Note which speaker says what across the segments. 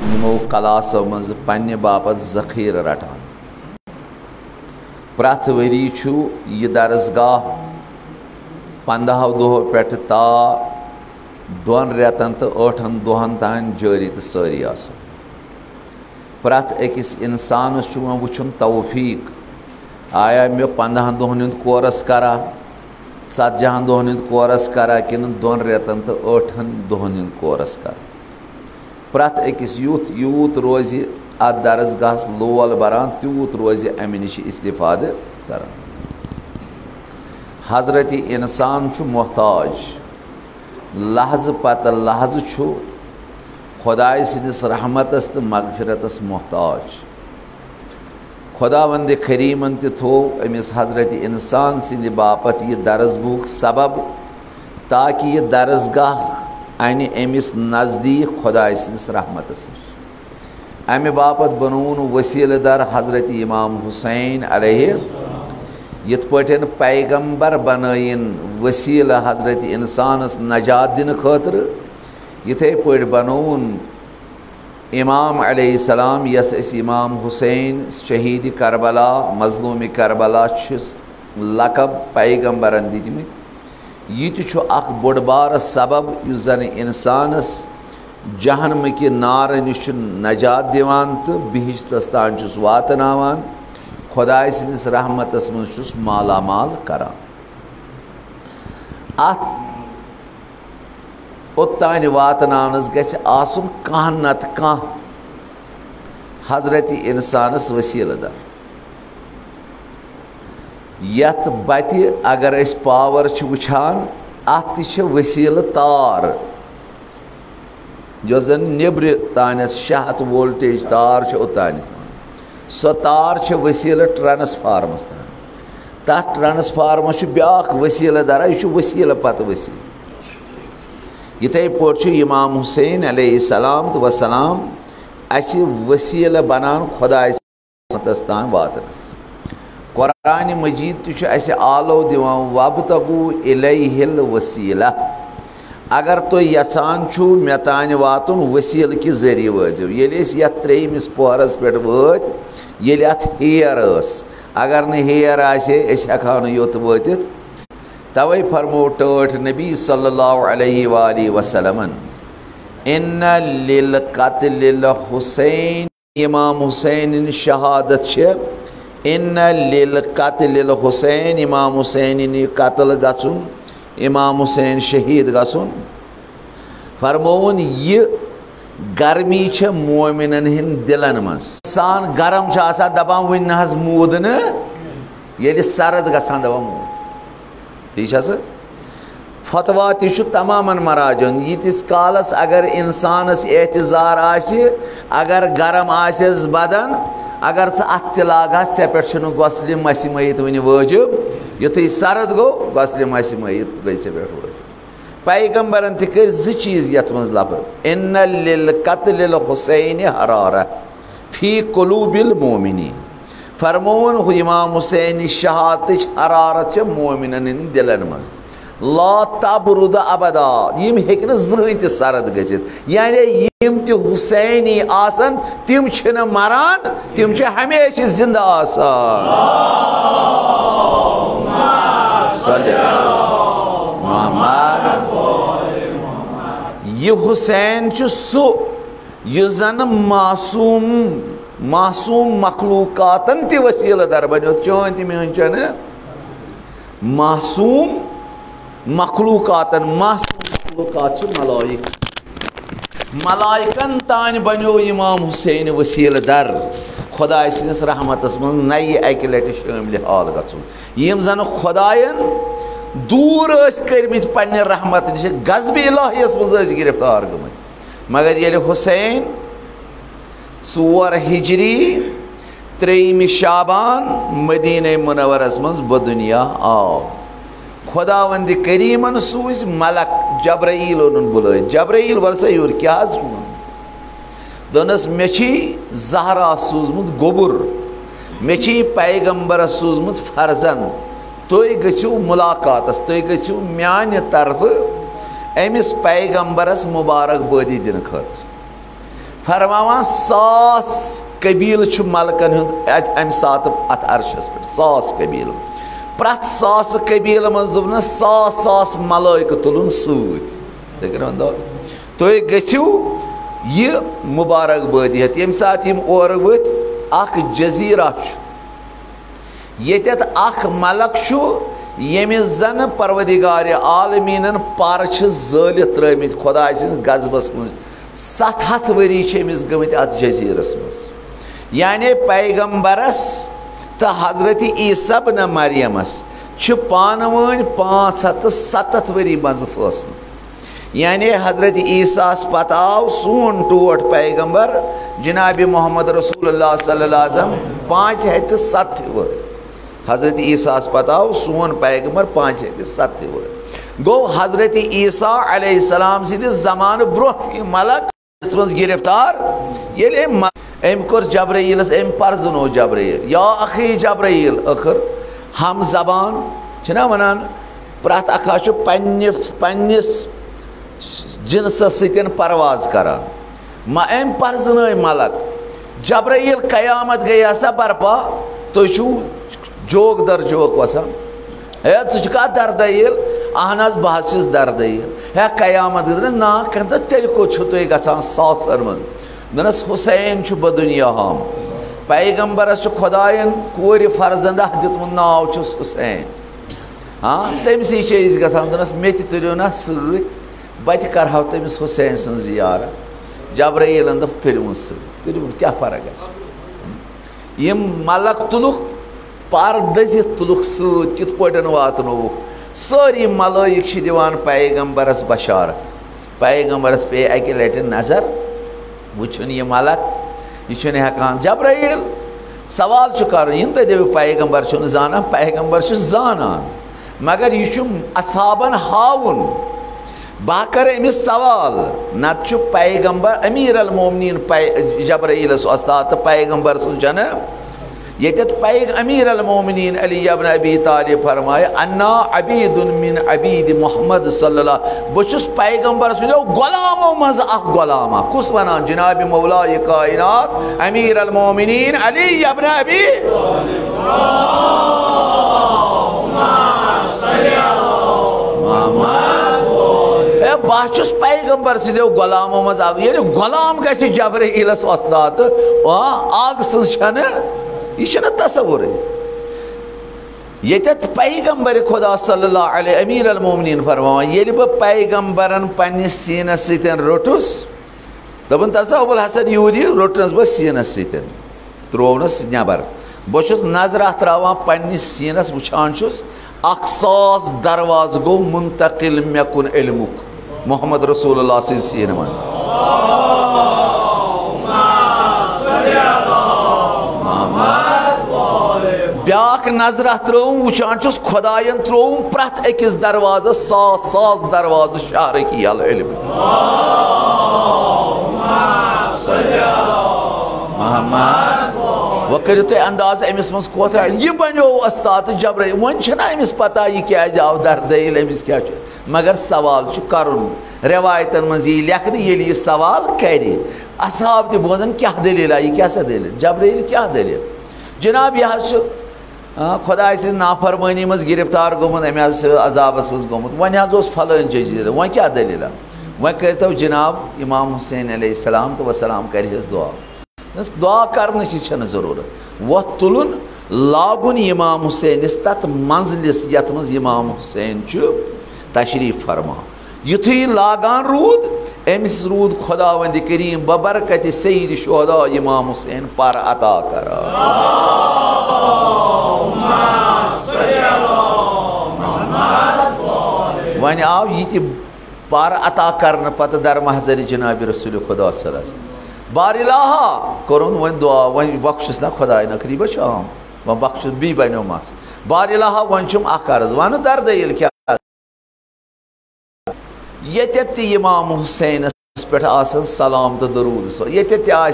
Speaker 1: यमो क्लासो मज पन्ने बापत ज़खीर रटान प्रथ वरी यह दरसगाह 15 दोह पे ता 2 रेतन तो 8 दोहन तान जारी तो सारी आसान प्रथ अकिस इंसानस वुचन तौफीक आया मे 15 दोहन हुंद कोर्स करा 40 दोहन हुंद कोर्स करा कि 2 रेतन तो 8 दोहन हुंद कोर्स करा प्रथ अकिस यूत रोज अत दरसगाहस लोल बरान तूत रोज अमे नश इस्तिफाद करान हजरत इंसान मोहताज लहज पत लहज खुदाय सिंदिस रहमतस तो मगफिरतस मोहताज खुदा वंद करीमन थो अमिस हजरत इंसान सिंद बापत यह दरसगुक सबब ताकि यह दरसगाह अन अमिस नज़दीक खुदाय सिंदिस रहमतस अमे बापत बनून वसील दर हजरत इमाम हुसैन अलैहि यथ पटन पैगंबर बनयन वसील हजरत इंसानस नजात दिन खतर इथे पट बनून इमाम अलैहिस्सलाम यस इमाम हुसैन शहीद करबला मजलूम करबला लकब पैगंबरन दितमित यह अख बोड़ बार सबब युस जन इंसानस जहन्म कि नार निश नजात दिवान तो बिहिश्तस तान वातनावान खुदाय सिंदिस रहमतस मज मालामाल करान अत ओत्तान वातनावनस गछ आसुन काह नत काह हजरत इंसानस वसील दर यथ बत अगर अस पावर वुछान अत वसील तार जो जन निब्र तान 600 वोल्टेज तार ओतान सो तार वसील ट्रांसफार्मस तान तथ ट्रांसफार्मस ब्याख वसील दरा यह वसील पत वसील इथे पे इमाम हुसैन अलैहिस्सलाम वसलाम अस वसील बनान खुदा तान वातनस कुरान मजीद अस आलो दिवान वब्तगू इलैहिल वसीला अगर तो यसान मे तान वातुन वसील कि जरिए वजो ये त्रेमिस पोहरस पे वत ये अत हेयर अगर न हेयर आसे हेका योत वतित तवे फरमो टठ नबी सल्लल्लाहु अलैहि वसल्लम इन्न लिल क़त्ल हुसैन इमाम हुसैन शहादत इन्न लिल क़त्ल हुसैन इमाम हुसैन कत्ल गसुन इमाम हुसैन शहीद गसुन फरमोन यह गर्मी मोमिनन हिंद दिलन मज इंसान गरम दपान वन नज मूद न ये सरद गसान दपान मूद ठीक है फतवा तमाम मराजन यीतिस कालस अगर इंसानस एहतजार आसि अगर गरम आसिस बदन अगर अत लागा ऐ पे गसल मस मयत वन वाजिब युथु सरद गो गसल मस मयत गई ऐ पे वाजिब पैगंबरन कर चीज यथ मज लफज इन्न लिल क़त्ल हुसैन हरारा फी कुलूबिल मोमिनीन फरमोन इमाम हुसैन शहादत हरारत मोमिनन दिलन मज ला तबरुद अबदा यम हेक न जहन त सरद गजित यानी यम त हुसैनी आसन तिम छन मरान तिम छ हमेशा जिंदा आसान यह हुसैन सु जन मासूम मखलूकातन ति वसील दर बनो चौन ति मेन चन मासूम मखलूकातन मासूम मखलूकात मलाइक मलाइकन तान बनो इमाम हुसैन वसील दर खुदा सिंदिस रहमतस मन नई अक लट शामिल हाल गसुन यम जन खुदायन दूर कर्मित पन्ने रहमत नश गज़ब इलाहियस मज गिरफ्तार गमत मगर ये हुसैन 4 हिजरी 3 शाबान मदीने मुनव्वरस मज बदुनिया आओ खुदावंद करीमन सूज मलक जब्राइल बुल जब्राइल वरसा यूर क्या दोनस मे ज़हरा सूजमुत गोबुर मे पैगंबर सूजमुत फर्जन तुम गो मुलाकातस तुम गो म्यान तरफ अमिस पैगंबरस मुबारकबादी दिन खतर फरमावान 100 कबील मलकन अम सात अत अर्शस पे 100 कबील प्रत 100 कबील मज दोपन 100 मलाइक तुलन सत अंदाज तुम गो यह मुबारकबादी हेत ये सात और वत अख जजीरा ये मलक यमिस जन परवदिगार आलमीन पर जलित त्रमित खुदा गजबस मज 700 वरी अमिस गमत अत जजीरस मज यानी पैगम्बरस तो हजरत ईसा बिन मरियमस पान वन 570 वरी मज फैसल यानी हजरत ईसास पत आव सोन टोट पैगम्बर जनाब मोहम्मद रसूलुल्लाह सल्लल्लाहु अलैहि वसल्लम 507 वरी हजरत ईसास पत आव सोन पैगम्बर 507 वरी गो हजरत ईसा अलैहिस्सलाम सिद जमान ब्रोह मलक मज गिरफ्तार ये अम कोर जब्राइलस अम परजनो जब्राइल या अखी जब्राइल अखर हम जबान छना वनान प्रत अखा पन्निस जिनस सतन परवाज करान अम परजन मलक जब्राइल कयामत गई सा बर्पा तो जोक दर जोक वसान है तुझका दर्दईल अहन बहस दर्दईल है कयामत ना कहता तेल को तुम गसान सासन मन दनस हुसैन बदुनिया हम पैगम्बरस खुदायन कोर फर्जंदा दितमुत नाव हुसैन हाँ तमसी गसान दनस मे तुलो ना सत बत करहा तमिस हुसैन सं जियारत जब्राइल दप तुलवन तुलवन क्या फर्क गम मलक तुलुक पर दजित तुलुक सत कित पटन वातनोवुक सारी मलाइक दिवान पैगम्बरस बशारत पैगम्बरस पे अकि लट नजर वुन यह मलक यह हेकान जब्राइल सवाल कर तो दे पैगम्बर जाना पैगम्बर जानान मगर यह असहाबन हावन बह कर अमिस सवाल नत पैगम्बर अमीर अल मोमिनीन जब्राइल उस्ताद तो पैगम्बर सुन ये अमीर अल मोमिनीन अली इब्न अबी तालिब फरमाए अन्ना अबीदुन मिन अबीद मोहम्मद सल्लल्लाहु बस पैगम्बर सुनो गुलामों मज गुलामा कुस वनान जनाब मौला कायनात अमीर अल मोमिनीन अली इब्न अबी बस पैगम्बर सदो गुलामों मज ये गुलाम गि जब्राइलस उस्ताद आग सन यह तस्वुर ये पैगम्बर खुदा सल्लल्लाहु अलैहि अमीर अल मोमिनीन फरमान ये बह पैगम्बरन पन्निस सीनस सतन रोटुस दपन तसव्वुल हसन यूरी रोटनस बह सीनस सतन त्रोवनस नबर बहुत नजर त्रावान पन्निस सीनस वुचान 100 दरवाज गो मुंतकिल मे कुन इल्मुक मोहम्मद रसूलुल्लाह सीन मज ब्याक नजर त्रोम वुचान खुदायन त्रोम प्रत अकिस दरवाज 100 दरवाज शहर की वो करो तुम अंदाज अमिस मज कोत यह बनो उस्ताद जब्राइल वन अमिस पता यह क्या आव दर्दईल अमिस क्या मगर सवाल करुन रवायतन मज यह लेखन ये सवाल कर असहाब त बोजन क्या दलील यह क्या दलील जब्राइल क्या दलील जनाब यह खुदा नाफरमानी मज गिरफ्तार गोमुत अमे अजाबस मज गोमुत वन फलान जजीर वन क्या दलील वन कर जनाब इमाम हुसैन अलैहिस्सलाम तो वसलाम कर दुआ दुआ करने जरूरत वह तुलन लागुन इमाम हुसैन तथ मंजलिस यथ मज इमाम हुसैन तशरीफ फरमा युथी लागान रूद अमिस रूद खुदावंद करीम बबरकत सईद शुहदा इमाम हुसैन पर अता कर वन आव यह पर अता कर पत दर महजर जनाब रसूल खुदा बारिलाहा कोरुन वन दुआ वन बख्शस ना खुदा नकरी बचाम वन बख्श बी बनो मस बारिलाहा वन चुम अकर्ज वन दर्दईल क्या ये इमाम हुसैन पे सलाम तो दरूद सो ये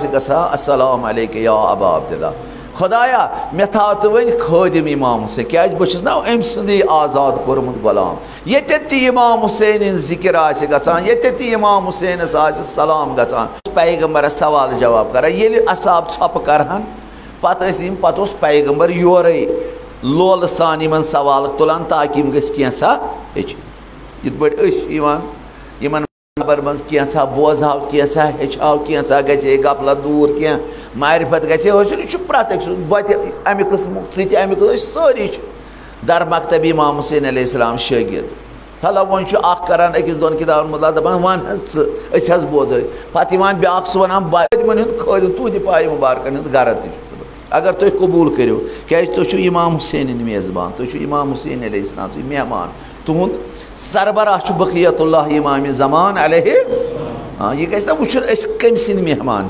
Speaker 1: गसा अस्सलाम अलैका या अबा अब्दुल्लाह खुदाया मे थाव तो वन खदिम इमाम हुसैन क्या बहुत ना अम सुंदे आजाद कोर्मुत गुलाम ये इमाम हुसैन जिक्र आसे गसान ये इमाम हुसैन आसे सलाम गसान पैगंबर सवाल जवाब कर ये असाब छप करहन पत पैगंबर योर लोल सान इन सवाल तुलान ताकि गसा इन नंबर मज कैसा बोजहाव कैसा हेचाव कैसा गे गपल दूर क्या मारिफत गे प्रत अमि कस्म सारी दर मकतब इमाम हुसैन अलैहिस्सलाम शागिर्द भला वो करान अकिस दोन किताबन मुतल दपान वन हज बोज पे ब्या वन खदिम तुद पाय मुबारकन गरत अगर तुम कबूल करो क्या तुम इमाम हुसैन मेज़बान तुम इमाम हुसैन अलैहिस्सलाम से मेहमान तुंद सरबराह बक़ियतुल्लाह इमाम ज़मान अलैहि हाँ यह गस ना वो कम सिंद मेहमान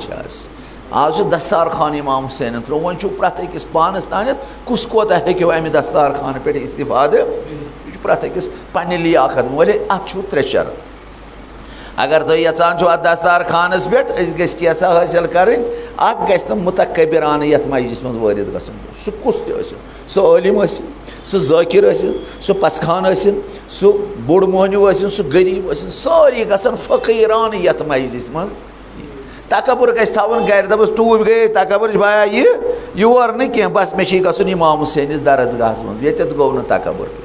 Speaker 1: आज दस्तार खान इमाम हुसैन त्रो वो प्रत अकिस पानस तान कुस कोता हेको अमि दस्तार खान पे इस्तिफाद प्रत अकिस पन्ने लियाकत वले अत त्रे शर्त अगर तुम यचान दस्तार खानस पे गसा हासिल करें गि मुतकबिरान ये मजलिस मज वारिद गसन सह कुस सह आलिम सह ज़ाकिर सह पसखान सह बोड़ मोहनिव सह गरीब सारी गसन फ़कीरान ये मजलिस मज तकबर गस थवन गर दपस टूब गए तकबर भाया योर न कह बस मे गसन इमाम हुसैन दरगाह मज ये गो न तकबर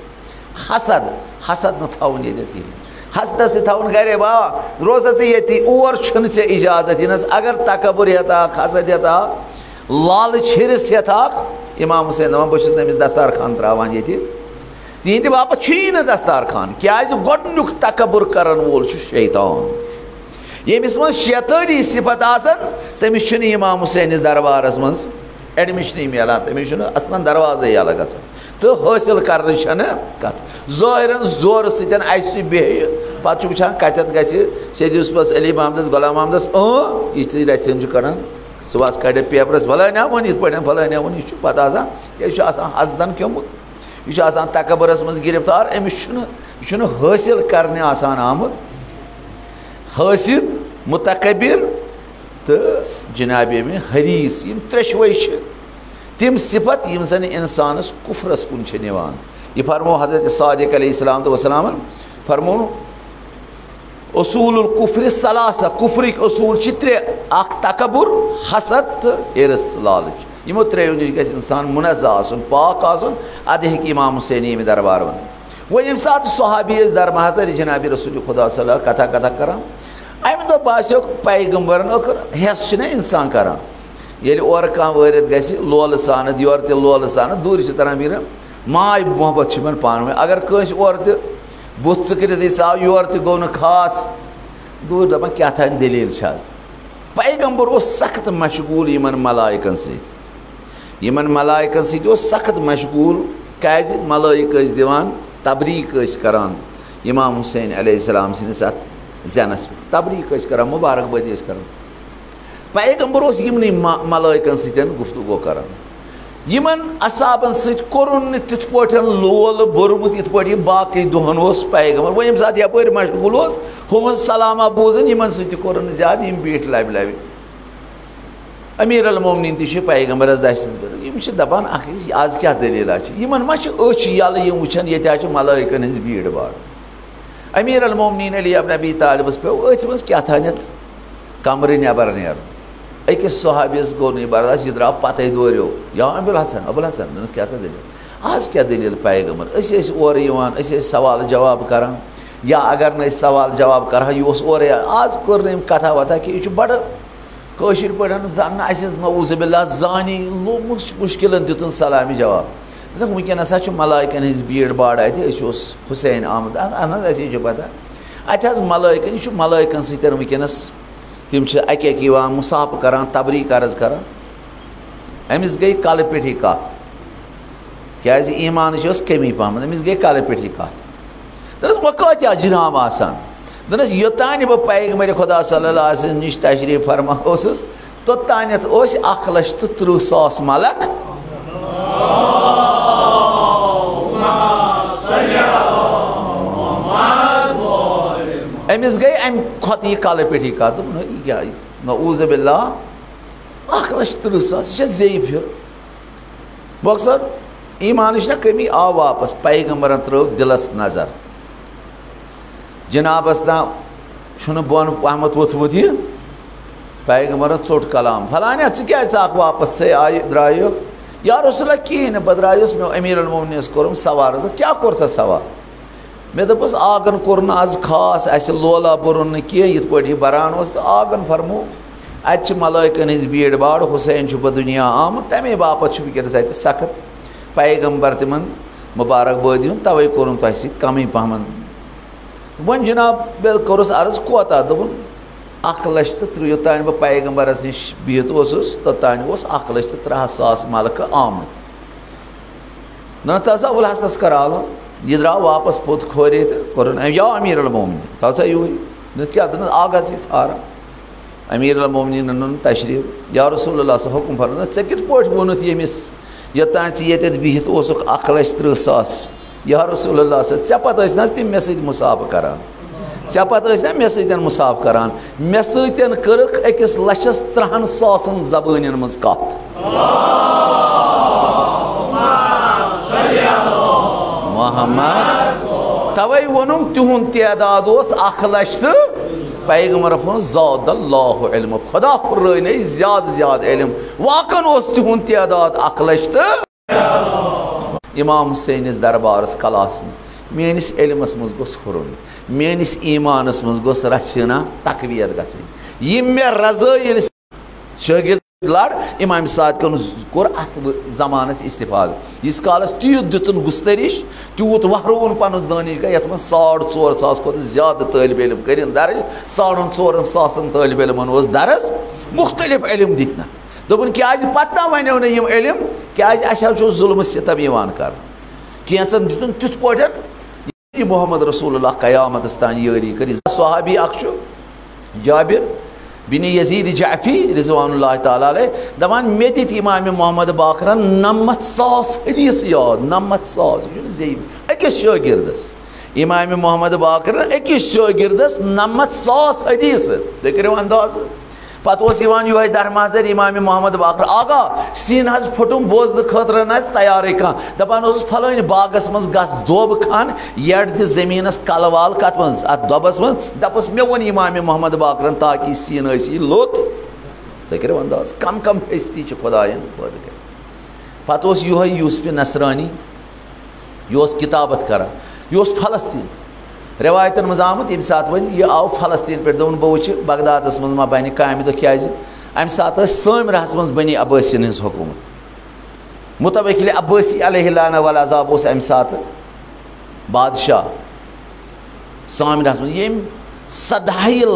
Speaker 1: हसद हसद न थवन ये हसदस थवन गर बाबा रोज ये और चे इजाजत इन अगर तकबर हेताक हसद हेताक लालच हिरस हेताक इमाम हुसैन दपान बहुत नमिस दस्तार खान त्रावान ये तिहद बापत न दस्तार खान क्या गोडनुक तकबर करन वोल शैतान यमिस मज शैतानी सिफत आसन तमिस इमाम हुसैन दरबारस मज एडमिशन मिलान तमिस असलन दरवाजे यल ग तो हासिल कर कत ज़ाहिरन जोर सह बेह पे वुचान कत गस अली महमदस गुलाम महमदस ये रसन कड़ान सुबह कड़ पेपरस फलाना वन इत फलाना वन यह पे यह हसदन क्योमुत यह तकबरस मज गिरफ्तार अमिस हासिल करने आमुत हासिद मुतकबिर तो जनाब में हरीस यम त्रेशवे तिम सिफत यम जन इंसानस कुफरस कुन निवान यह फरमो हजरत सादिक अलैहिस्सलाम वसलामन फरमो उसूल कुफ्र सलासा कुफ्रिक उसूल त्रे तकबुर हसद तो हिरस लालच यमो त्रेयो नश गि इंसान मुनज़्ज़ह आसन पाक आसन अद हेक इमाम हुसैन दरबार वन वो यम सात सहाबी दर महजर जनाब रसूल खुदा सल्लल्लाहु अलैहि कथा कथा करान अमि दो बास्यो पैगंबरन हेस इंसान करान ये और कह वारिद गि लोल सान योर ते लोल सान दूर तरह मीर माय मोहब्बत पान अगर कंस और बुत सह आव योर तो गो न खास दूर दपान क्या दलील पैगंबर सख्त मशगूल इन मलाइकन सलाइकन सख्त मशगूल क्या मलाइक दिवान तबरीक करान इमाम हुसैन अलैहिस्सलाम सिंदिस अत ज़ैनस तबरीक करान मुबारकबादी करान पैगंबर यमन मलाइकन सतन गुफ्तगू करान यमन असाबन सरुन तिथ पठन लोल बोरमुत इत पे बाकी दुहन पैगंबर वो यम सात यपर मशगूल हुन सलामा बोजन यमन सरुन ज्यादा यम बीठ लबि लबि अमीर अल मोमिनीन ति पैगंबरस दहशत दपान आज क्या दलील यमन मा अच यल यम वुचन ये मलाइकन हज भीड़ भाड़ अमीर अल मोमिनीन अली इब्न अबी तालिबस पे अथ मज क्या कमर नबर नेर अकिस सहाबियस गो नहीं बर्दाश्त यह द्राव पते दोरियो या अबुल हसन क्या दलील आज क्या दलील पैगंबर और सवाल जवाब करान या अगर न सवाल जवाब कर और आज कर कथा वथा कि यह बड़ कशिर पे जन नऊज़बिल्ला जानी मुश्किल दितन सलामी जवाब वनस मलाइकन हज भीड़ भाड़ अत हुसैन आमद अस पता अत मलाइकन यह मलाइकन सतन वनस तिम अक मुसाफ करान तबरीक अर्ज करान अमिस गई कल पे कत क्या ईमान कमी पहम अमिस गई कल पे कत दस वह कत जनाब आसान दस योतान बह पैगंबर खुदा सल्लल्लाहु अलैहि वसल्लम निश तशरीफ फरमा तोतानत 1,30,000 मलक अमिस गई अम खुद यह कल पे कत क्या नऊज़बिल्ला 1,30,000 यह ज़ेई फिर मकसद ईमान ना कमी आ वापस पैगम्बरन त्रो दिलस नजर जनाबस ना बोन पहमत वोथमुत यह पैगम्बरन चोट कलाम फलाने क्या वापस से आय द्रायो या रसूल कहें बह द्रायस मे अमीर अलमोमिनीस कोरम सवार क्या कोर सा सवार मे दपस आगन कोर आज खास अस लोला बुरन कह ये पे बरान तो आगन फरमो अत मलाइकन हज भीड़ भाड़ हुसैन दुनिया आमुत तमे बापत वस अत सख्त पैगम्बर तिमन मुबारकबाद दिन तवे कोर तह सत कम पहमन वो जनाब बे कोरस अर्ज कोता दोपन 1,30,000 योतान बह पैगम्बरस नश बिहत तोतान 1,30,000 मलक आमुत न तसा उल हसनस कराल यह द्राव वापस पोत खोरे तो या अमीर अलमोमिन तसा यूर न क्या आग सारा अमीर अलमोमिन तशरीफ या रसूलुल्लाह से हुक्म फरमा ऐ कित पोट वोनुत यमिस योतान ये बिहत 1,30,000 या रसूलुल्लाह से ऐ पत ना तिम मे सत मुसाफ करान ऐ पत ना मे सत मुसाफ करान मे सतन करख 1,03,000 ज़बान मज कत मोहम्मद तवे वोनुम तिहुन तादाद 1,00,000 पैगम्बर फन ज़ादल्लाहु इल्म खुदा हुर्रने ज्यादा इल्म वाकन तिहुन तादाद 1,00,000 इमाम हुसैन दरबारस कलास मेनिस इल्मस मज गोस हुरुन मेनिस ईमानस मज गोस रसना तकवीयत गसन यम मे रज़ाइल शागिर्द लड़ इमाम सादिकन कोर अत जमानस इस्तिफाद इस कालस तीत दुतन गुस्तरिश तूत वहरून पन दानिश गई ये 4,500 खुद ज्यादा तालिब इल्म कर दर्ज 4,500 तालिब इल्मन दरस मुख्तलिफ इल्म दितना दोपन क्या पता वनो न यम इल्म क्या जुल्म सितम यवान कर कैसन दितन तिथ पटन मोहम्मद रसूलुल्लाह क़यामतस तान यारी कर सहाबी अख जाबिर बिन यजीद जाफी रिजवानुल्लाह ताला अलैह दपान मे दित इमाम मोहम्मद बाकरन 900,000 हदीस याद 900,000 अकिस शागिर्दस इमाम मोहम्मद बाकरन अकिस शागिर्दस 900,000 हदीस तुम करो अंदाज पत ये दरमाजर इमाम मोहम्मद बाकर आगा सीन हज फुटुम बोजन खतर तैयार कह दपान फलान बागस मज गस दोब खान यड़ दि जमीनस कलवाल कत मज अत दोबस मज दपस मे वो इमाम मोहम्मद बाकर ताकि सीन लोत तुम करो अंदाज कम हस्ती खुदायन पद कर पत यूसुफ नसरानी यह किताबत कर यह फलस्तीन रिवायतन मज आमुत ये सात वन यह आव फलस्तीन पे दोन बह वो बगदादस मज मा बन काम दह क्या अम सात सामरहस मज बनी अब्बासियन हज हुकूमत मुतवक्किल अब्बासी अलैहि लाना वल अज़ाब उस अम सात बादशाह सामरहस मज यम 100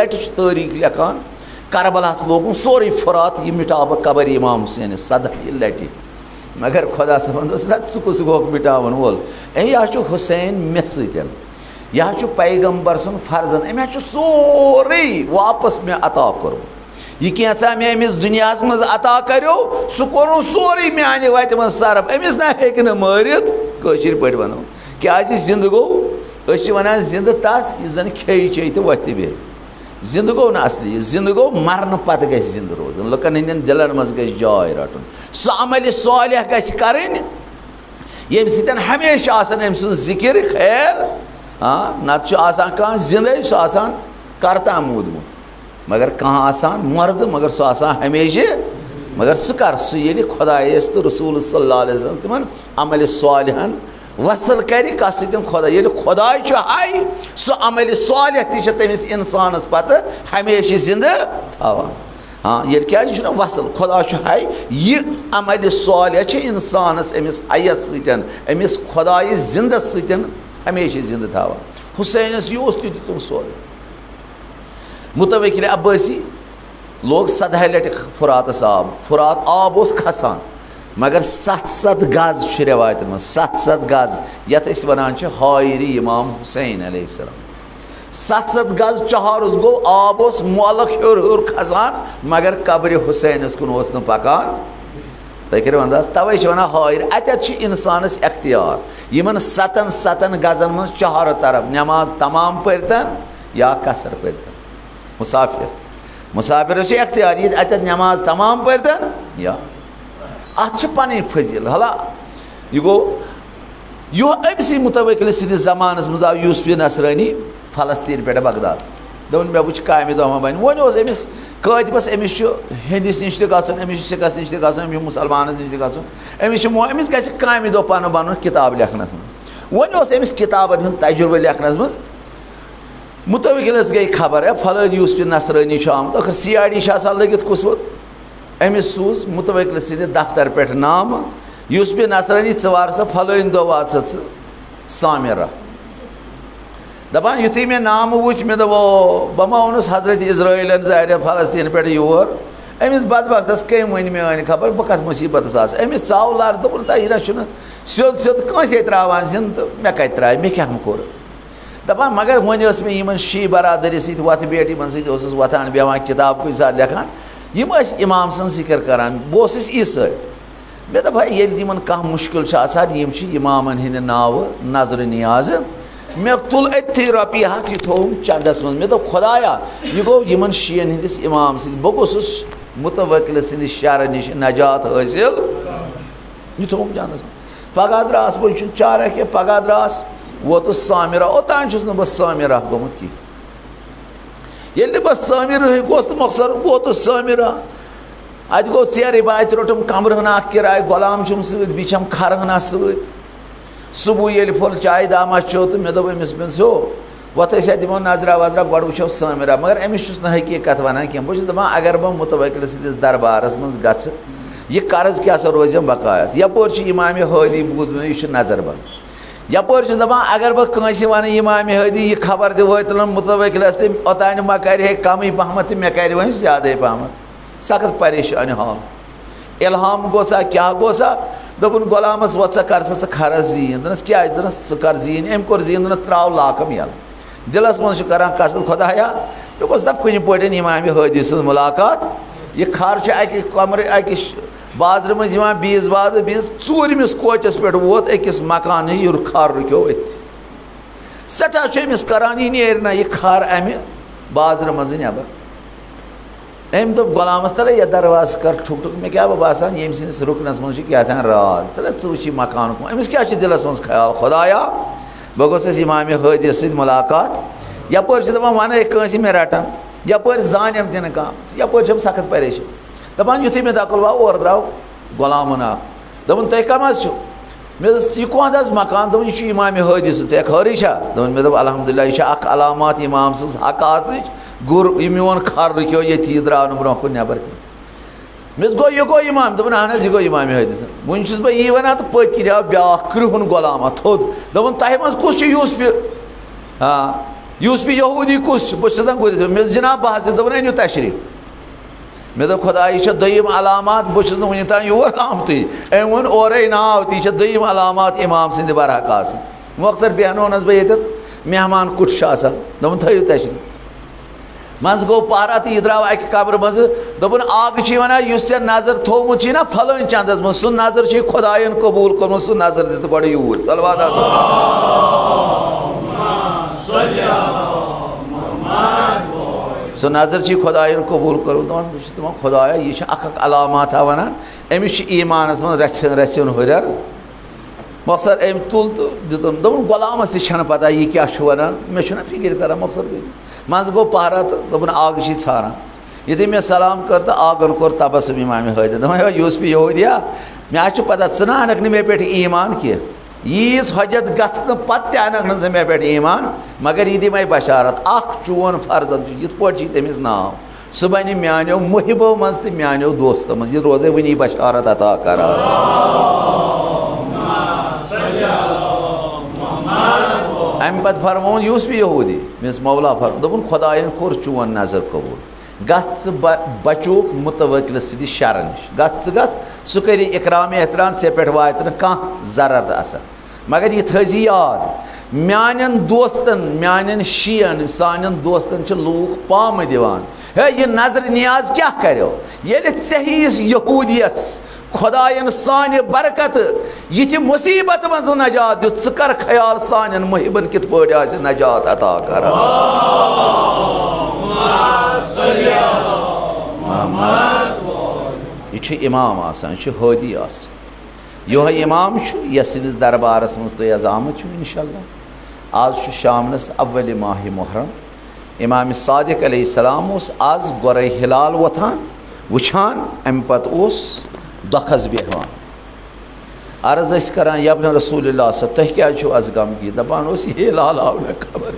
Speaker 1: लट तारीख लेखान करबलास लोगुन सोरे फुरात यह मिटाव कबर इमाम हुसैन 100 लट मगर खुदा सबन सह गो मिटावन वोल यह हुसैन मे सतन यह पैगम्बर सुन फर्जन अमे सोरे वापस मे अता कोर यह कैसा मे अमिस दुनिया मज अता करो सह कोर सोरे माने वत मज सरफ अमिस ना हे मारित कशर पे वनो क्या जिंद गो वन जिंद तस जन खे चे तो वत बे जिंद गो ना असली जिंद गो मरन पत ग जिंद रोजन लुकन हंदन दिलन मज ग जाय रटन सह अमल सालिह ग करन यम सतन हमेशा आसान अम सुन जिक्र खैर नत कह जिंद सह करता मूदमुत मगर कह आसान मर्द मगर सह आसान हमेशा मगर सह कर सह खुदायस तो रसूल सल्लल्लाहु अलैहि वसल्लम तिमन अमल सालिहन वसल कर खुदा ये खुदाय हाय सह अमल सालिह तमिस इंसानस पत हमेशा जिंद थवान हाँ ये क्या वसल खुदा हाय यह अमल सालिह इंसानस अमिस हयस सतन अमिस खुदाय जिंदस सतन हमेशा जिंद थवान हुसैनस यह तुम सोरे मुतवक्किल अब्बासी लोग 100 लट फुरातस फुरात आब खसान मगर 7 गज रिवायत में 7 गज यथ वन हायरी इमाम हुसैन अलैहिस्सलाम 7 गज चहारस गो आब मोलक हर खसान मगर कब्र हुसैनस कुन पकान तुम करो अंदाज तवे वन हायर अत इंसानस अख्तियार इन 7 गजन मज चहार तरफ नमाज तमाम पर्तन या कसर पर्तन मुसाफिर अख्तियार अत नमाज तमाम पर्तन या अत पन फजील हाला यह गो यो अमस मुतवक्किल सिंदिस ज़मानस मज आव यूसुफ नसरानी फलस्तीन पे बगदाद दोन मे वो कामि दमा बन वो अमिस कातिबस अमिस हिंदिस नश अमिस सिखस नश अमिस मुसलमान नश अमिस अमिस गि कामि दो पन बन किताब लेखनस वो अमिस किताबन हुंद तजुर्बे लेखनस मज मुतवक्किलस गई खबर है फलान यूसुफ नसरानी आमुत आखिर CID लगित कुस वोत अमिस सूज मुतवक्किल सिंद दफ्तर पे नाम यूसुफ नसरानी वार सा फलान दो वात सामिरा दपान युथी मे नाम वुच मे दो बमा वनुस हजरत इज़राइल ज़ाहिर फलस्तीन पे योर अमिस बदबख्तस कम वन मे अन खबर बह कत मुसीबत अमिस चाव लार दोपन तह सोद सोद कंसे त्रावान जिन तो मे कत त्रा मे क्या कोर दपान मगर वन मे शी बरादरी सत वत बेटी मन सत वथान बेवान किताब कुछ साथ लेखान यम इमाम सन जिक्र करान बस ईसाई मे दप ये कह मुश्किल इमामन हंद नाव नजर नियाज मे तुल अथी रपी हथ यह थोम चंदस मज मे दो खुदाया यह गो इन शीन हंदिस इमाम सद बह गोसुस मुतवक्किल सिंद शर नश नजात हासिल यह थोम चंदस पगह द्रास बह चारा कह पगह द्रास वोत सामिरा ओतान बह सामिरा गोमुत की ये बह सामिर गोस मकसर वोत सामिरा अत गो चेर बात रोटम कमरहना किराय गुलाम सत बीचम खरहना सत सुबह ये फुल चाय दामा चो तो मे दोप अमिस सो वत दिमो नजरा वजरा गो वो सामिरा मगर अमिस ना हकीकत वन कह बहुत दपान अगर बह मुतवक्किल सिंदिस दरबारस मज गछ यह कर्ज क्या रोजम बकायत यपोर इमाम हादी बूद मे यह नजर बंद यपोर दपान अगर बह कंस वन इमाम हादी यह खबर दिल मुतवक्किलस ओतान मा कर कम पहम तो मे कर वो ज्यादा पहम सख्त परेशान हाल इल्हाम गोसा क्या गोसा दोपन गुलामस वो कर खरस जीन दनस क्या दनस कर जीन अम कोर जीन दनस त्राव लाकम यल दिलस मज करान कसद खुदाया यह गोस दप कुन पे इमाम हादी सज मुलाकात यह खर अकि कमर अकि बाजर मज बीस बाजर बीस चूरमिस कोचस पे वोत अकिस मकान युर खर रुक्यो अथ सठा अमिस करान यह नेर ना यह खर अमि बाजर मज नबर अम दोप गुलामस तले यह दरवाज कर ठुक ठुक मे क्या बसान ये सिंस रुकनस मज क्या राज तले वी मकान अमिस क्या दिलस मज ख्याल खुदाया बह गोस इमाम हादी सत मुलाकात यपोर दपान वन कंस मे रटन यपोर जानम दिन कह यपोर सख्त परेशान दपान युथी मे दकल और द्राव गुलामन दोपन तुम कम मे यह कौन मकान दोपन यह इमाम हादी ऐ खरी दोपन मे दोप अलहमदुलिल्लाह यह अलामात इमाम सज हक आसनिच गुर यह मोन खर रुक्यो ये द्राव ब्रो कुन नबर मे गो यह गो इमाम दोपन अहन यह गो इमाम हादी वन बह यी वन तो पत किन आव ब्या कृहन गुलामा थोद दोपन तह मज कुछ यूसुफ यूसुफ यहूदी कुछ बह गुजर मे जनाब बह दोपन अनु तशरीफ मे दोप खुदा यह दोयम अलामात बस वन तान योर आमत अम वो और नाव तो दोयम अलामात इमाम सद बरहक आज मकसद बेहनोनस बह ये मेहमान कुछ दोपन थो तशरीफ मज गो पहरा तो यह द्राव अक कबर मज दोपन आग वन े नजर थोमुत ना फलान चंदस मज सह नजर खुदायन कबूल कर्मुत सह नजर दित गो यूर सलवात सह नजर खुदायन कबूल कर्मुत खुदाया यह अख अलामात वन अमिस ईमानस मज रसन हुरर मकसद अम तुल तो दितुन दोपन गुलामस तह पता यह क्या वन मे फिक्र तरह मकसद मज गो पहरा तो दोपन आग छारान युथी मे सलाम कर तो आगन कोर तबसुम इमाम हादी दोपन यूसुफ यहूदिया मे पता च अनक मे पे ईमान कह यीज हजत गन पे अनक न मे पे ईमान मगर यह दिमे बशारत चोन फर्जन यथ पे तमिस नाव सह बन मानो मुहिबो मज तो मानो दोस्तो मज यह रोजे वनी बशारत अता कर अम पे फरमोन यूसुफ यहूदी मिस मौला फरम दोपन खुदायन कोर चोन नजर कबूल गस बचोक मुतवक्किल सिंद शर नश गस सह कर इकराम एहतराम ऐ पे वात कह जरर असर मगर यह थी याद मान दोस्तन मान शीयन सान दोस्तन लूख पाम दिवान है यह नजर नियाज क्या करो ये हीस यहूदियस खुदायन सान बरकत यह मुसीबत मज नजात दित च कर ख्याल सान मुहिबन कित पे नजात अता कर यह इमाम आसान, यह हादी आसान। यह इमाम यस दरबारस मज तुम आज आमुत इंशाअल्लाह। आज शामनस अव्वल माह मुहर्रम। इमाम सादिक अलैहिस्सलाम आज गोरे हिलाल वथान वुछान, अम पत दखस बेहवान। अर्ज करान यबन रसूलुल्लाह तुह क्या आज गमगी, दपान हिलाल आव मे खबर,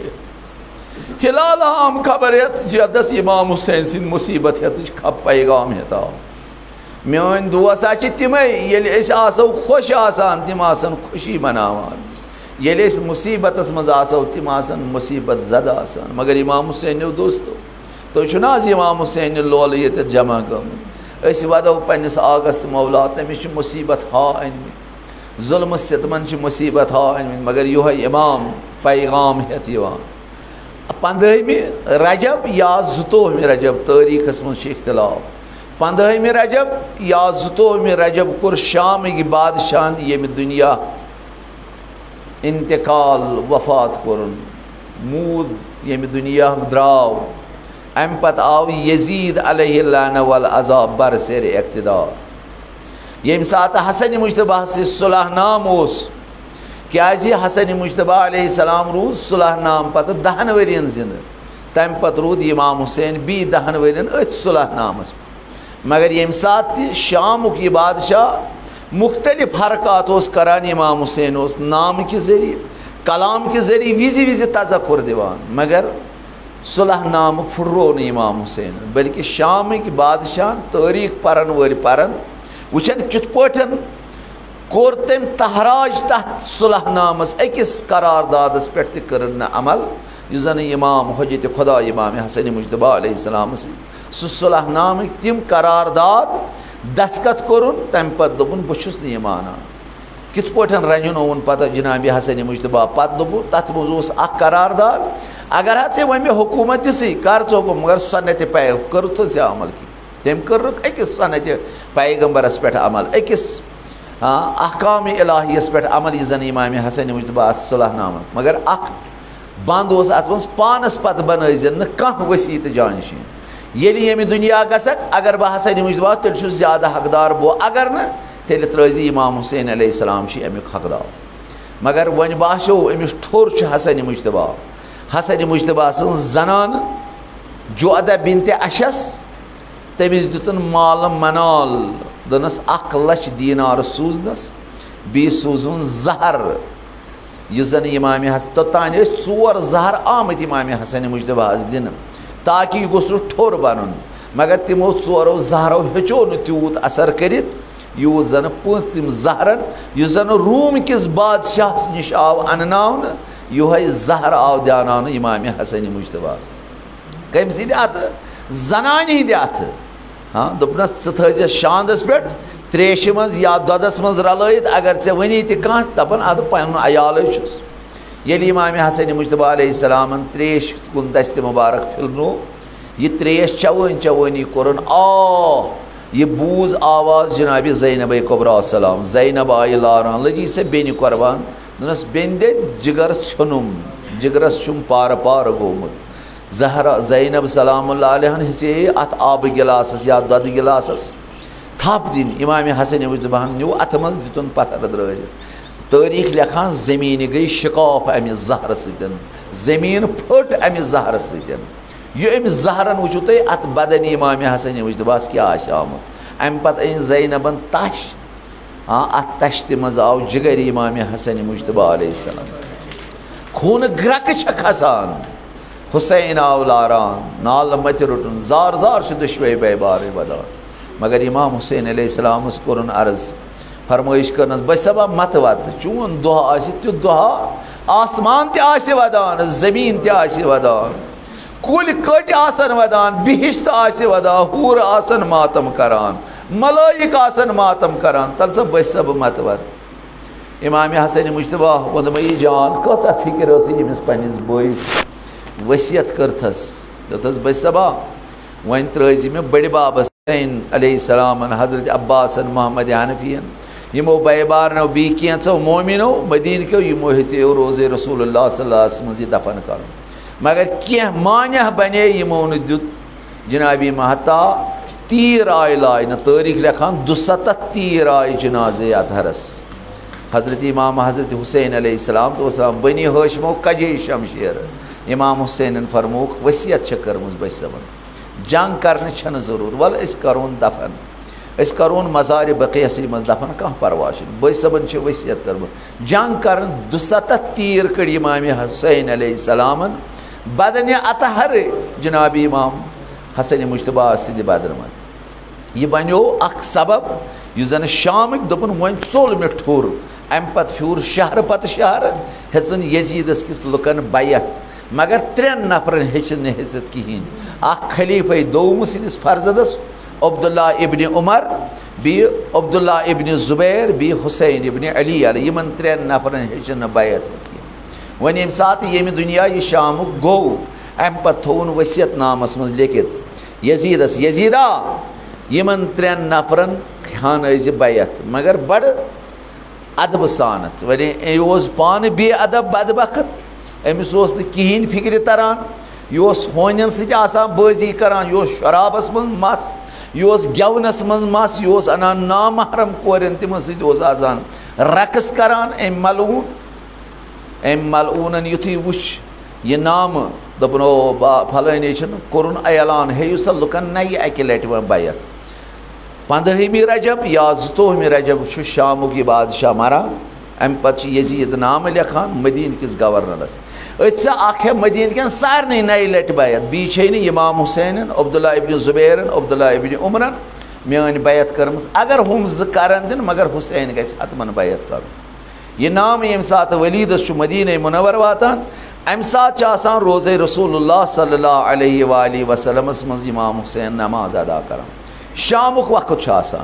Speaker 1: हिलाल आम खबर जदस इमाम हुसैन सिंद मुसीबत हेत पैगाम हेत आव। मेन दोस तमें ये खुश आसान तिम खुशी मनावान, ये मुसीबत मज तिम मुसीबत जद आसान। मगर इमाम हुसैन दोस्तों तुम आज इमाम हुसैन लोल ये जमा गमत, वदो पन्निस आगस मौला तमिस मुसीबत हा अनमित, जुल्म सितमन मुसीबत हा अनमित। मगर यह इमाम पैगाम हेत 15 रजब या 2 रजब तारीखस मज इख्तिलाफ। 15 रजब या 2 रजब कोर शाम की बादशाह ये दुनिया इंतकाल वफात कोरन मूद ये दुनिया द्राव। अम पत आव यजीद अलैहि लान वल अज़ाब बरसेर इक़्तिदार। ये सात हसन मुज्तबा से सुलह नाम क्या हसन मुज्तबा अलैहिस्सलाम रूद सुलह नाम पत 10 वरियन जिंद, तम पत रूद इमाम हुसैन बी 10 वरियन अथ सुलह नामस। मगर ये सात शामुक ये बादशाह मुख्तलिफ हरकत करान, इमाम हुसैन नाम के जरिए कलाम के जरिए विजि विजि तज़क्कुर दिवान। मगर सुलह नाम फुर्रो न इमाम हुसैन, बल्कि शाम की बादशाह तारीख परन वर परन वचन कित पटन कोर तम तहराज तथ सुलह नामस अकिस करारदादस पे कर अमल, जन इमाम हजरत खुदा इमाम हसन मुज्तबा अलैहिस्सलाम सुलह नाम तिम करारदाद दस्खत कोरुन। तम पत दोपुन बहुस नी माना कित पटन रंजनोवन पता जनाब हसन मुज्तबा पत दोपु तथ मज करारदाद अगर हे वन मे हुकूमत सी कर चो, मगर सन्नत पै कर अमल की तम कर अकिस सन्नत पैगम्बरस पे अमल, अकिस अहकाम इलाहियस पे अमल जन इमाम हसन मुज्तबा सुलह नाम। मगर बंद अत मज पानस पत बन कह वसी तो जानशीन ये दुनिया गसक, अगर बह हसन मुज्तबा तेल ज्यादा हकदार बो, अगर न तेल त्रजी इमाम हुसैन अलैहिस्सलाम अमुक हकदार। मगर वन बासो अमिस ठोर हसन मुज्तबा, हसन मुज्तबा जनान जोअदा बिनते अशस तमिस दुतन माल मनाल दनस 1 लाख दीनार सूजनस, बी सूजुन जहर युजन इमाम हसन तोतान 4 जहर आमत इमाम हसन मुज्तबा दिन, ताकि गोस ठोर बन। मगर तिमो 4 जहरो हेचो न तूत असर करित यूत जन 5 जहरन युजन रूम किस बादशाह निश आव अननावन, यह जहर आव दियान इमाम हसन मुज्तबा कम सी अत जनान हिंद अथ। हाँ दोपनस थ शांदस पे त्रेश मज या दोदस मज रलत, अगर ऐ वनी तह दपान अद पन अयाल ये इमाम हसन मुज्तबा अलैहिस्सलाम त्रेश कुन दस्त मुबारक फिल्नो, यह त्रेश चवन चवनी कोरन ये बूज आवाज जनाब ज़ैनब कुबरा सलाम। ज़ैनब आई लारान लगी से बेन कुर्बान दस बेन दे जिगर छुनुम जिगरस छुम पार पार गोमुत। जहरा ज़ैनब सलामुल्लाह अलैहा हे अत आब गिलासस या दद गिलासस थप दिन, इमाम हसन मुज्तबा न्यू अत मज दुन पत्थर द्र। तारीख लिखान जमीन गई शिकाफ अमि जहर सतन, जमीन फट अमि जहर सतन। यह अमि जहरन वुचु तुम अत बदन इमाम हसन मुज्तबास क्या आमुत। अम पत अन ज़ैनबन तश, हाँ अत तश्त मज आव जिगर इमाम हसन मुज्तबा अलैहिस्सलाम। खून ग्रक खसान, हुसैन आव लारान नाल मत रुटन जार जार दुश्वे बे बार वदान। मगर इमाम हुसैन अलैहिस्सलाम कोरन अर्ज फरमाइश कर बसबा मत वत, चून दुआ तु दुआ आसमान ते वदान, जमीन ते वदान, कुल कट आसन वदान, बिहिश्त वदान, हूर आसन मातम करान, मलाइक आसन मातम करान, तल सब बसब मत वत। इमाम हसन मुज्तबा वोदमई जान कचा फिक्र अमिस पन्निस बोइस वसीयत करथस दस बसबा वन त्रज मे बड़ बाब हुसैन अलैहिस्सलाम, हजरत अब्बासन, मोहम्मद हनफियन, यमो बैबारनो बी कैंचो मोमिनो मदीन क्यों यमो हेचो रोज़े रसूलुल्लाह सल्लल्लाहु अलैहि वसल्लम दफन कर। मगर क्या मान्य बने यमो दुत जनाबी महता तीर आय लाइन तारीख लेखान 270 तीर आय जनाजे अतहरस हज़रत इमाम हज़रत हुसैन अलैहिस्सलाम तो वसलाम बनी हाशिमो कजे शमशेर इमाम हुसैन फरमोक वसीयत कर्मज बस सबन जंग करने छन जरूर वल इस करोन दफन इस करोन मज़ार बक़ियसी मज दफन कह परवाह बस सबन वसीयत कर्म जंग कर 270 तीर कड़ इमाम हुसैन अलैहिस्सलामन बदन अतहर जनाब इमाम हसन मुश्तबा सिंध बदर मज यह बनो अख सबब यह जन शामिक दोपन वो चोल मे ठुर अम पत फ्यूर शहर पत शहर हेचन यजीदस किस लुकन बैत मगर 3 नफरन हेचन हेचत कहें अख खलीफे दोम सिंदिस फर्जदस अब्दुल्ला इब्न उमर बी अब्दुल्ला इब्न जुबैर बी हुसैन इब्न अली यमन 3 नफरन हेचन बैत वन ये सात ये दुनिया यह शामुक गो अम पत थोन वसीयत नामस मज लिखित यजीदस यजीदा यमन 3 नफरन हान बैत मगर बड़ अदब सानत वे यह पान बे अदब बदबखत अमिस कहें फिक्र तरान यह होन सजी करान यह शराबस मज मस यह गेवनस मज मस यह अनान नामहरम कोरन तिम सजान रकस करान अम मलून युथी वुच यह नाम दपनो फलाने कोरुन ऐलान हेयु सा लुकन नई अकि लट बैत 15वीं रजब या 14वीं रजब शामुक यह बादशाह मरान अम पत यजीद नाम लेखान मदीन किस गवर्नरस असा अख मदीन कन सारे नई लट बैत बी इमाम हुसैन अब्दुल्ला इब्न जुबैर अब्दुल्ला इब्न उमरन मान बैत कर्म अगर हम करन दिन मगर हुसैन गस हतमन बैत कर यह नाम ये सात वलीदस मदीन मुनवर वातान अम सात रोज़े रसूलुल्लाह सल्लल्लाहु अलैहि वसल्लम मज इमाम हुसैन नमाज अदा कर शामुक वक्त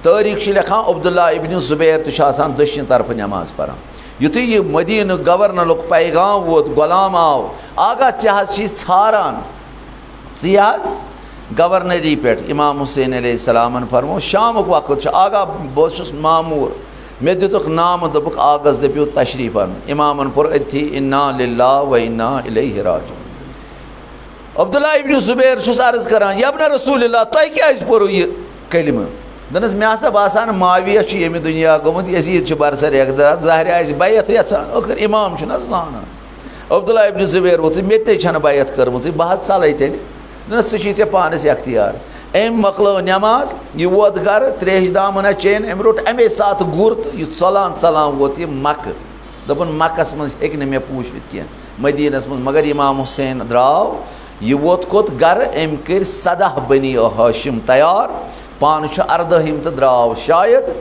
Speaker 1: तारीख लिखान अब्दुल्ला इब्न जुबैर तो दक्षिण तरफ नमाज परान युथु यह मदीन गवर्नर पैगाम वोत गुलाम आव आगा छारान गवर्नरी पे इमाम हुसैन अलैहिस्सलाम फरमो शामुक वक्त आगा बहुत मामूर मे दुक नाम दोपुक आगस दपो तशरीफन इमामन पुर अथी इन्ना लिल्लाह व इन्ना इलैहि राजिऊन अब्दुल्ला इब्न जुबैर अर्ज करान यब्न रसूलिल्लाह तुह क्या पोरो यह कलिमा दनस मे हसा बासान माविया यम दुनिया गोमुत यजीद बरसर इक़्तिदार ज़ाहिर आस बैत यचान आखिर इमाम जाना अब्दुल्ला इब्न जुबैर वो मे ते बैत कर्म बह सल तेल दनस े पानस अख्तियार अम मकलो नमाज यह वोत गर त्रेश दामन चेन अम रोट अमे सात गुर तो यह चलान चलान वोत यह मक दपन मकस मज हे मे पूछित कह मदीनस मज मगर इमाम हुसैन द्राव यह वोत कोत गर अम कर 17 बनी हाशिम तैयार पान 18 तो द्राव शायद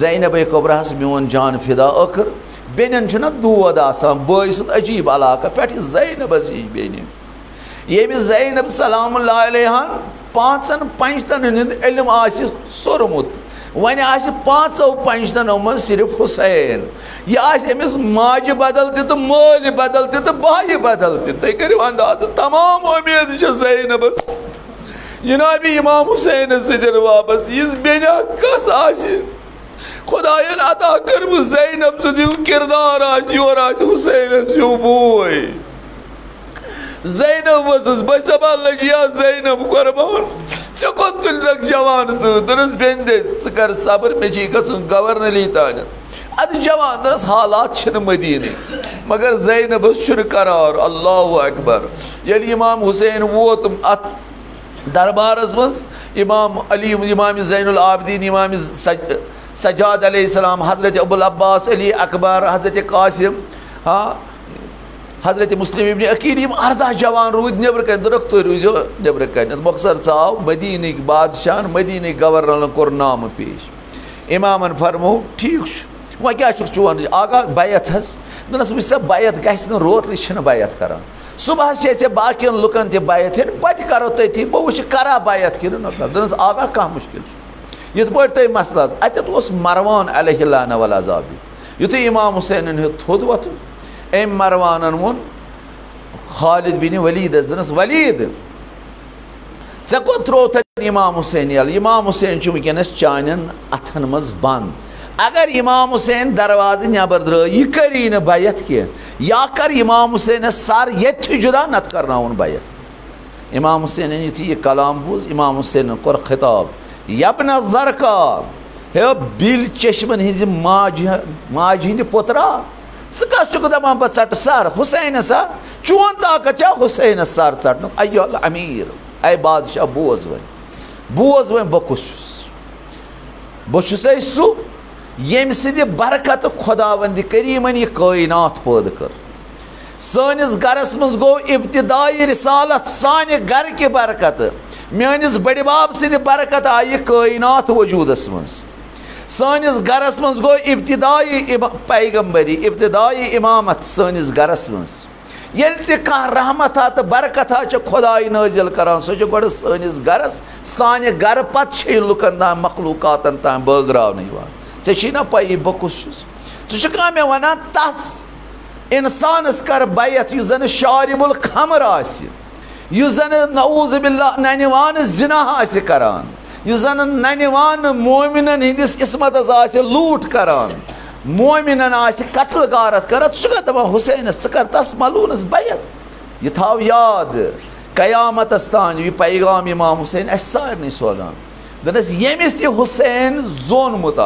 Speaker 1: ज़ैनब कुबरहस मोन जान फिदा अखर बेन दोद आसान बई सुद अजीब अलाका पे ज़ैनबस हिश बेन ये ज़ैनब सलाम अलैहान 5 पंचतन इल्म सोरमुत वन 5 पंचतनों मज सिर्फ हुसैन यह अमिस माज बदल तो माल बदल तो भाई बदल तुम करो अंदाज तमाम उम्मीद ज़ैनबस जनाब इमाम हुसैन सदन वापस इस बेना कस खुदायन अता कर्म ज़ैनब सुद किरदार योर हुसैन यू बोय ज़ैनब वसस बसबा लगिया ज़ैनब कुर्बान चको तुल तक जवान सुनस बेन दे कर सबर मे गन गवर्नरी तान अद जवान दरस हालात मदीने मगर ज़ैनबस करार अल्लाहु अकबर यदि इमाम हुसैन वोत अत दरबारस मज इमाम अली इमाम ज़ैनुल आबिदीन इमाम सज्जाद अलैहिस्सलाम हज़रत अबुल अब्बास अली अकबर हज़रत कासिम हाँ हज़रत मुस्लिम इब्न अकील 18 जवान रूद नबर कन दरख तो रूजो नबर कन मकसद साव मदीने बादशाह मदीने गवर्नर कोर नाम पेश इमामन फरमो ठीक वह क्या चुन आगा बैत दनस वह बैत गि रोतल बैत करान सुबह से बाकियन लुकन ते बैत पे करो तथी बह वो करा बैत कि दनस आगा कह मुश्किल यथ पे तुम मसल अत मरवान अलैहिल्लाना वल अज़ाब युथु इमाम हुसैन थोद वथुन अम मरवान वोन खालिद बिन वलीदस दनस वलीद ऐ को त्रोथ इमाम हुसैन यल इमाम हुसैन वनस चान अथन मज बंद अगर इमाम हुसैन दरवाज नबर द्र यह करी बैत कह या कर इमाम हुसैन सर ये जुदा नत कर बैत इमाम हुसैन युथी यह कलाम बूज इमाम हुसैन कोर खिताब यबन ज़रक़ाब हे बिल चश्मन हिज माज हिंद पुत्रा सह दपान पे चट सर हुसैन सा चोन ताकत हुसैन सर चटन अय्युल अमीर ऐ बादशाह बोज वन बकुस बहु सह यम सद बरकत खुदावंद करीमन यह कायनात पैदा कर सानिस गरस मज गो इब्तिदाई रिसालत साने घर की बरकत मेनिस बड़ बाब सद बरकत आई कायनात वजूदस मज सानिस गरस मज गो इब्तिदाई पैगंबरी इब्तिदाई इमामत सानिस गरस मज ये रहमत तो बरकत खुदाई नाजिल करान सो गोड़ सानिस गरस साने घर पे लुकन ताम मखलूकातन ताम बगरावन ऐ ना पी बकुस ज़ा मे वन तस इंसानस कर बैत यु जन शारिबुल खमर यु जन नऊज़ बिल्लाह ननिवान जिनाह करान यु जन ननिवान मोमिनन हिंदिस इसमतस लूट करान मोमिनन कत्ल गारत कर दपान हुसैन कर तस मलूनस बैत यह थाव याद कयामतस तान यह पैगाम इमाम हुसैन सारे सोजान दनस यमिस यह हुसैन जोनमुत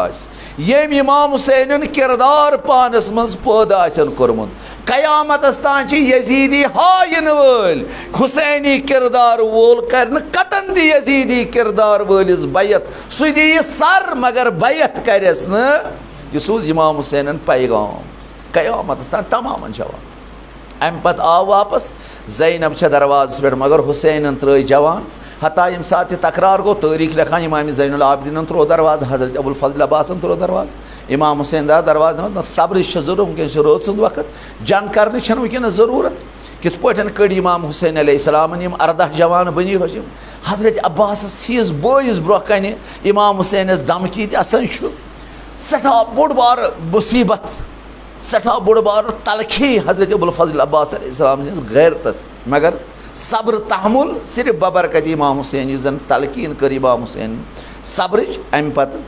Speaker 1: यम इमाम हुसैन किरदार पानस मज पैदा कोरमुत कयामतस तान यजीदी हायन वल हुसैनी किरदार वोल कर कतन दी यजीदी किरदार वलिस बैत सु दी सर मगर बैत करस न यह सूज इमाम हुसैन पैगाम कयामतस तान तमाम जवान अम पत आव वापस ज़ैनब दरवाज़ पे मगर हुसैन त्र जवान हता यम सात तकरार गो तारीख लिखान इमाम ज़ैनुल आबिदीन त्रो दरवाज़ हज़रत अबुल फज़ल अब्बासन त्रो दरवाज़ इमाम हुसैन दरवाज़ सब्र सजर वनस रोज सद वक्त जंग कर वनस ज़रूरत कित पे कड़ इमाम हुसैन अलैहिस्सलाम 18 जवान बनी हज़रत अब्बास सीस बोस ब्रोह कन इमाम हुसैन धमकी तसन सठा बोड़ बार मुसीबत सठा बोड़ बार तलखी हज़रत अबुल फज़ल अब्बास अलैहिस्सलाम गैरतस मगर सब्र तहमुल सिर्फ बबरकत इमाम हुसैन यु जन तलकीन कर इमाम हुसैन सब्र अम पत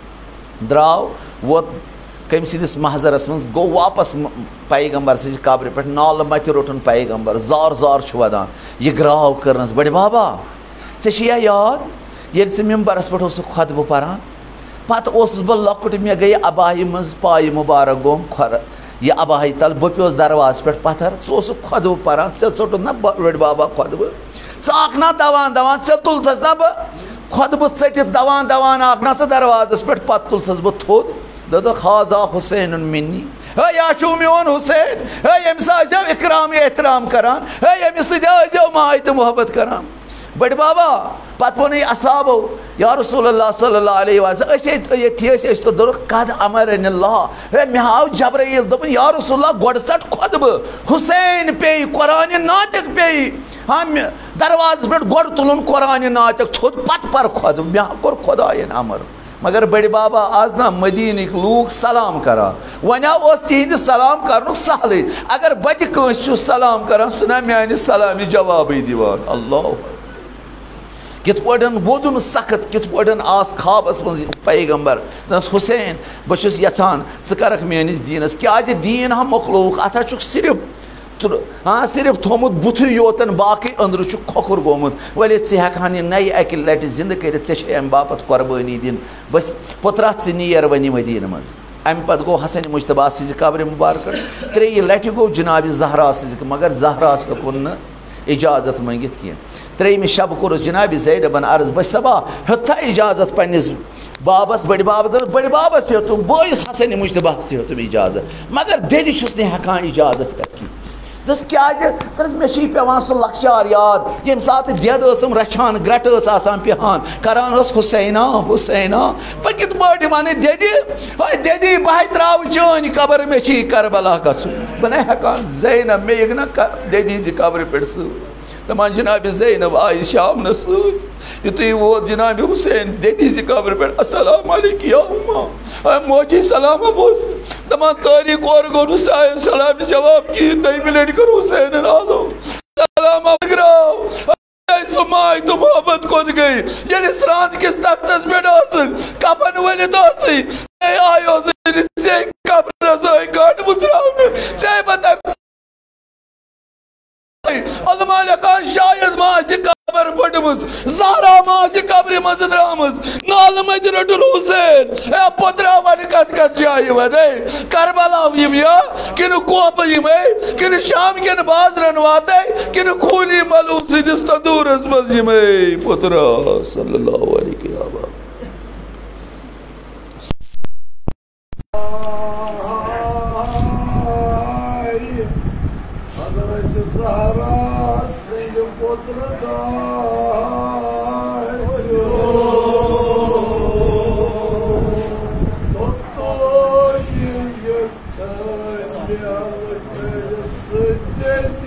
Speaker 1: द्राव वो कम सिंदिस महजरस मज गो वापस पैगंबर सज कब्र पे नाल मत रोटन पैगंबर जार जार वदान यह ग्राव करनस बड़े बाबा ऐ याद ये मिम्बरस पे खुतब पारान पत बह लकुट मे गई अबाही मज पाय मुबारक गोम खर यह अबाही तल बह पे दरवाज पे पत्थर खुतब पारान ोट ना बड़ बाबा खुतब आख ना दवान दवान तुलथस ना बह खुतब टित दवान दवान आख ना दरवाजस पे पत तुलथस बह थोद दो खाजा हुसैन मिन्नी या मोन हुसैन यमिस इकराम एहतराम करान यमिस मायत मोहब्बत करान बड़ बाबा पत वो असाबो या रसूलुल्लाह सल्लल्लाहु अलैहि वसल्लम तो दो कद अमरनिल्लाह मे हाव जबराइल दोपन या रसूलुल्लाह गोड़ सट खुतब हुसैन पे कुरान नातिक पे हाँ दरवाज पे गोड़ तुलन कुरान नातिक थोद पत पर खुतब मे कोर खुदायन अमर मगर बड़ बाबा आज ना मदीनिक लूक सलाम करा वन तिहद सलाम कर सहल अगर बत सलाम करा सुना मान सलाम जवाब दिवान अल्लाह कित वोदुन सख्त कित आस खाबस मज पैगंबर हुसैन बहुत यचान कर मेनिस दीनस क्या दीन हम मखलूक अत सिर्फ सिर्फ थोमुत बुथु योतन बाकी अंदर खोखुर गोमुत वले हेकान नई अकि लट जिंद कर अम बापत कुर्बानी दिन बस पुत्रा नीर वन मदीन मज अम पत गो हसन मुश्तबा सज कब्र मुबारक 3 लट गो जनाब जहरा सज मगर जहरा हकुन इजाजत मंगित कह 3 शब कोर जनाब ज़ैनबन अर्ज बस सबा हेता इजाजत पन्निस बाबस बड़ बाबस तुम बोस हसन मुश्तबास तुम इजाजत मगर बेल हेकान इजाजत कह दस क्या मे पेवान सह लक्चार याद ये सात देद रचान ग्रट पिहान करान हुसैना हुसैना पे कित पे वन देदी बह त्राव चान कबर मे करबला गु बह हेकान ज़ैनब मे ना देदी कब्र पे दपान जनाब ज़ैनब आई शाम युतु वो जनाब हुसैन देदी कब्र पे अस्सलाम अलैकुम या उम्मा मोजी सलाम बोस दपान तारीख और गो सलाम जवाब की तम लट कर हुसैन आलो सलाम सुमाय तो मोहब्बत कोद गई ये श्रांत किस तख्तस पे कफन वलित आयो कब्र गाट मुसरावन बता
Speaker 2: अलमालिया खान शायद मासी कबर पटमस ज़हरा मासी कब्र मज द्रामस नाल मज रटुल हुसैन ए पुत्रा वन कत कत जाय वदे करबला यम या किन कोप यम किन शाम किन बाजरन वाते किन खूली मलू सिदिस तदूरस मज यम पुत्रा सल्लल्लाहु अलैहि वसल्लम
Speaker 3: Yeah.